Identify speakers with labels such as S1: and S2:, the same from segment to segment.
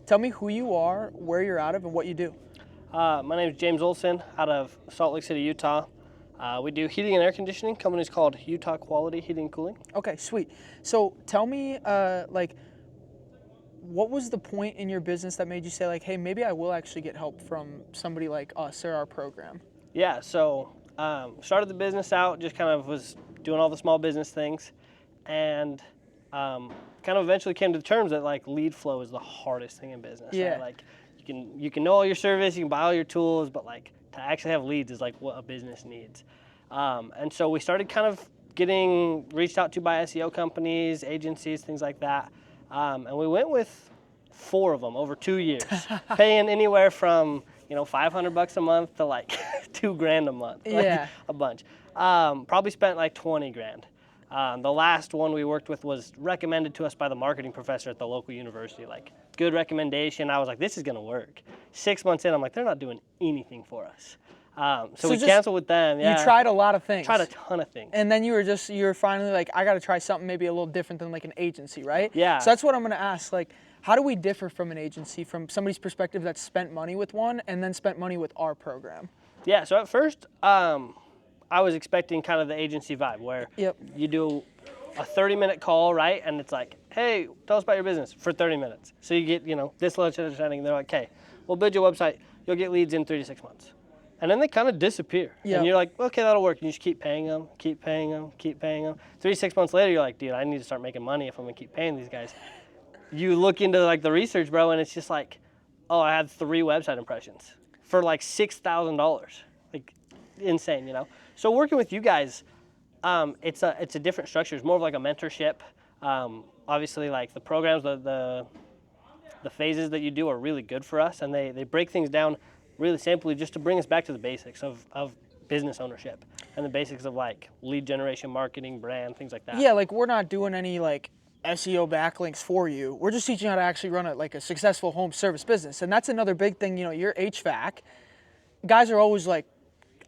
S1: Tell me who you are, where you're out of, and what you do.
S2: My name is James Olsen out of Salt Lake City, Utah. We do heating and air conditioning. Company's called Utah Quality Heating and Cooling.
S1: Okay, sweet. So tell me, what was the point in your business that made you say, like, hey, maybe I will actually get help from somebody like us or our program?
S2: Yeah, so started the business out, just kind of was doing all the small business things, and kind of eventually came to the terms that like lead flow is the hardest thing in business.
S1: Yeah.
S2: Right? Like you can know all your service, you can buy all your tools, but like to actually have leads is like what a business needs. And so we started kind of getting reached out to by SEO companies, agencies, things like that. And we went with 4 of them over 2 years, paying anywhere from $500 a month to like $2,000 a month, like
S1: Yeah.
S2: a bunch. Probably spent like 20 grand. The last one we worked with was recommended to us by the marketing professor at the local university. Like, good recommendation. I was like, this is gonna work. 6 months in, I'm like, they're not doing anything for us. So we canceled with them. Yeah.
S1: You tried a lot of things.
S2: Tried a ton of things.
S1: And then you were finally like, I got to try something maybe a little different than like an agency, right?
S2: Yeah.
S1: So that's what I'm going to ask. Like, how do we differ from an agency, from somebody's perspective that spent money with one and then spent money with our program?
S2: Yeah, so at first, I was expecting kind of the agency vibe where you do a 30-minute call, right? And it's like, hey, tell us about your business for 30 minutes. So you get, this much understanding. And they're like, hey, we'll build your website. You'll get leads in 3 to 6 months. And then they kind of disappear. And you're like, okay, that'll work. And you just keep paying them, keep paying them, keep paying them. 3 to 6 months later, you're like, dude, I need to start making money if I'm going to keep paying these guys. You look into like the research, bro, and it's just like, oh, I had 3 website impressions for like $6,000. Like, insane, So working with you guys, it's a different structure. It's more of like a mentorship. Obviously, like the programs, the phases that you do are really good for us, and they break things down really simply just to bring us back to the basics of business ownership and the basics of like lead generation, marketing, brand, things like that.
S1: Yeah, like we're not doing any like SEO backlinks for you. We're just teaching you how to actually run a successful home service business. And that's another big thing, your HVAC. Guys are always like,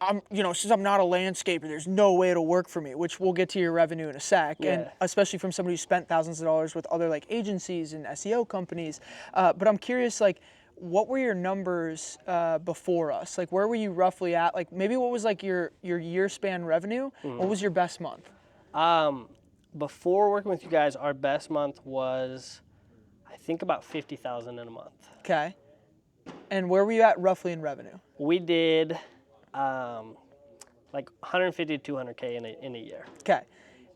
S1: since I'm not a landscaper, there's no way it'll work for me, which we'll get to your revenue in a sec.
S2: Yeah.
S1: And especially from somebody who spent thousands of dollars with other like agencies and SEO companies. But I'm curious, like, what were your numbers before us? Like, where were you roughly at? Like, maybe what was like your year span revenue? Mm-hmm. What was your best month?
S2: Before working with you guys, our best month was, I think, about $50,000 in a month.
S1: Okay. And where were you at roughly in revenue?
S2: We did like 150 to 200K in a year.
S1: Okay.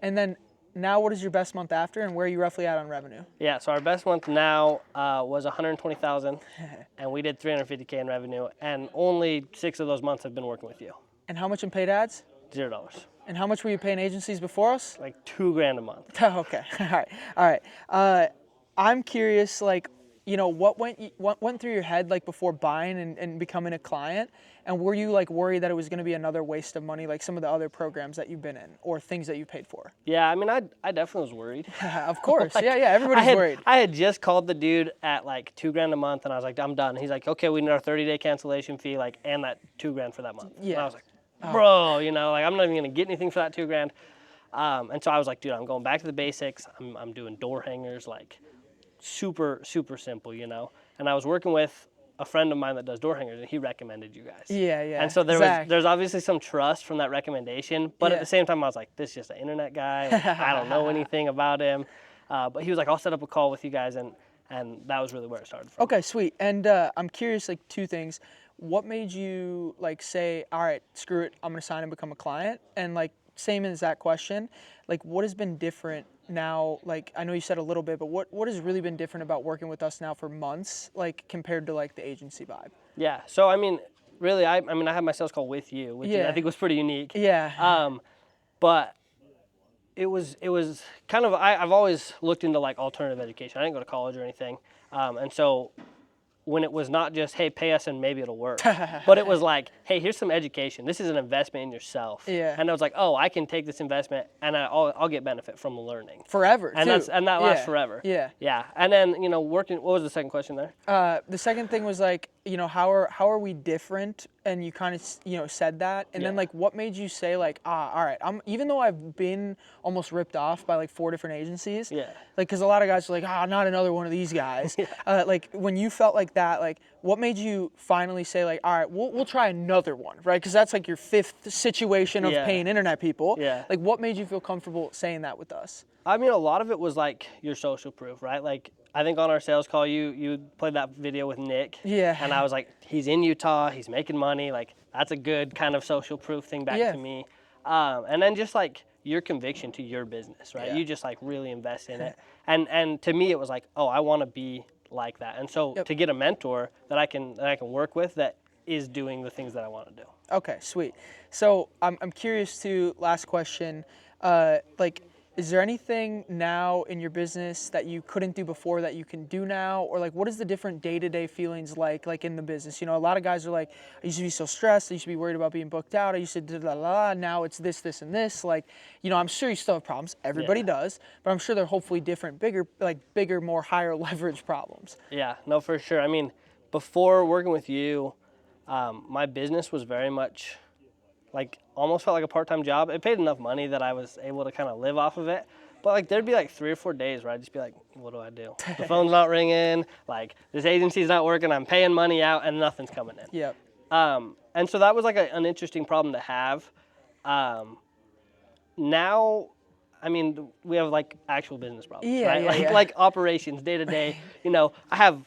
S1: And then now what is your best month after, and where are you roughly at on revenue?
S2: Yeah, so our best month now was 120,000, and we did 350K in revenue, and only 6 of those months have been working with you.
S1: And how much in paid ads?
S2: $0.
S1: And how much were you paying agencies before us?
S2: Like $2,000 a month.
S1: Okay, all right. I'm curious, like, what went through your head like before buying and becoming a client? And were you like worried that it was going to be another waste of money, like some of the other programs that you've been in or things that you paid for?
S2: Yeah, I mean, I definitely was worried.
S1: Of course, yeah, everybody's worried.
S2: I had just called the dude at like $2,000 a month, and I was like, I'm done. He's like, okay, we need our 30-day cancellation fee, like, and that $2,000 for that month.
S1: Yeah.
S2: And I was like, bro, like I'm not even gonna get anything for that $2,000. And so I was like, dude, I'm going back to the basics. I'm doing door hangers, like super simple, And I was working with a friend of mine that does door hangers, and he recommended you guys.
S1: Yeah.
S2: And so there's obviously some trust from that recommendation, but at the same time, I was like, this is just an internet guy. I don't know anything about him. But he was like, I'll set up a call with you guys, and that was really where it started from.
S1: Okay, sweet. And I'm curious, like, 2 things. What made you like say, all right, screw it, I'm gonna sign and become a client? And like, same as that question, like, what has been different now? Like, I know you said a little bit, but what has really been different about working with us now for months, like compared to like the agency vibe?
S2: Yeah. So I mean, really, I had my sales call with you, which I think was pretty unique.
S1: Yeah.
S2: But it was kind of, I've always looked into like alternative education. I didn't go to college or anything, and so when it was not just, hey, pay us and maybe it'll work, but it was like, hey, here's some education. This is an investment in yourself.
S1: Yeah.
S2: And I was like, oh, I can take this investment and I'll get benefit from the learning.
S1: Forever,
S2: and
S1: too.
S2: That lasts forever.
S1: Yeah.
S2: Yeah. And then, you know, working, what was the second question there?
S1: The second thing was like, you know, how are we different? And you kind of, you know, said that. And then like, what made you say like, all right, even though I've been almost ripped off by like 4 different agencies.
S2: Yeah.
S1: Like, cause a lot of guys are like, not another one of these guys. Like when you felt like that, like what made you finally say like, all right, we'll try another one, right? Cause that's like your 5th situation of paying internet people.
S2: Yeah.
S1: Like what made you feel comfortable saying that with us?
S2: I mean, a lot of it was like your social proof, right? Like, I think on our sales call, you played that video with Nick.
S1: Yeah.
S2: And I was like, he's in Utah, he's making money. Like, that's a good kind of social proof thing back to me. And then just like your conviction to your business, right? You just like really invest in it. And to me, it was like, oh, I want to be like that. And so to get a mentor that I can work with that is doing the things that I want to do.
S1: Okay, sweet. So I'm curious too, last question, like, is there anything now in your business that you couldn't do before that you can do now? Or like, what is the different day-to-day feelings like in the business? You know, a lot of guys are like, I used to be so stressed. I used to be worried about being booked out. I used to da-da-da-da. Now it's this, this, and this. Like, you know, I'm sure you still have problems. Everybody does. But I'm sure they're hopefully different, bigger, more higher leverage problems.
S2: Yeah, no, for sure. I mean, before working with you, my business was very much like almost felt like a part-time job. It paid enough money that I was able to kind of live off of it. But like there'd be like 3 or 4 days where I'd just be like, what do I do? The phone's not ringing, like this agency's not working, I'm paying money out and nothing's coming in.
S1: Yep.
S2: And so that was like an interesting problem to have. Now, I mean, we have like actual business problems, right? Like operations day to day. You know,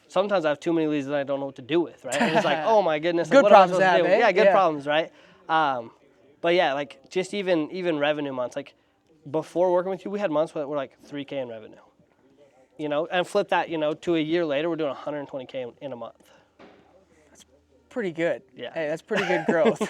S2: sometimes I have too many leads that I don't know what to do with, right? And it's like, oh my goodness,
S1: good
S2: what
S1: problems
S2: am I supposed
S1: to
S2: to do?
S1: have,
S2: Yeah, good problems, right? But yeah, like just even revenue months, like before working with you, we had months that were like 3K in revenue, you know, and flip that, you know, to a year later, we're doing 120K in a month.
S1: That's pretty good.
S2: Yeah.
S1: Hey, that's pretty good growth.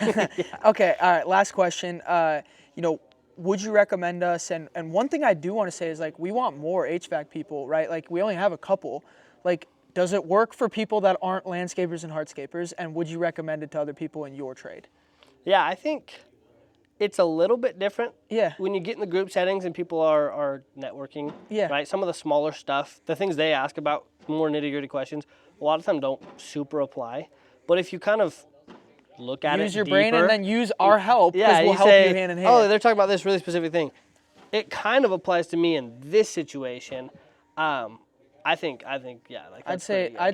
S1: Okay. All right. Last question. You know, would you recommend us? And one thing I do want to say is like, we want more HVAC people, right? Like we only have a couple. Like, does it work for people that aren't landscapers and hardscapers? And would you recommend it to other people in your trade?
S2: Yeah, I think it's a little bit different.
S1: Yeah.
S2: When you get in the group settings and people are networking, right? Some of the smaller stuff, the things they ask about, more nitty-gritty questions, a lot of them don't super apply. But if you kind of look at
S1: use
S2: it
S1: your
S2: deeper,
S1: brain and then use our help, because we'll help you hand in hand.
S2: Oh, they're talking about this really specific thing. It kind of applies to me in this situation. I think, yeah. Like
S1: I'd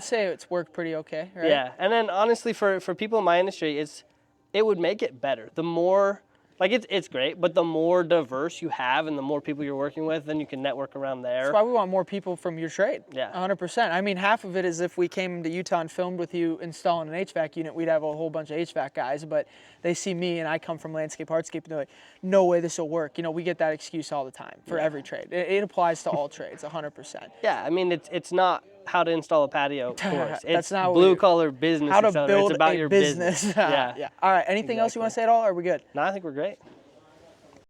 S1: say it's worked pretty okay, right?
S2: Yeah, and then honestly, for people in my industry, it would make it better. The more, like it's great, but the more diverse you have and the more people you're working with, then you can network around there.
S1: That's why we want more people from your trade.
S2: Yeah.
S1: 100%. I mean, half of it is if we came to Utah and filmed with you installing an HVAC unit, we'd have a whole bunch of HVAC guys, but they see me and I come from landscape, hardscape, and they're like, no way this will work. You know, we get that excuse all the time for every trade. It applies to all trades, 100%.
S2: Yeah, I mean, it's not how to install a patio course. It's
S1: That's not
S2: blue collar business.
S1: How to
S2: owner.
S1: Build
S2: it's about
S1: a
S2: your
S1: business.
S2: Yeah.
S1: All right. Anything else you want to say at all? Or are we good?
S2: No, I think we're great.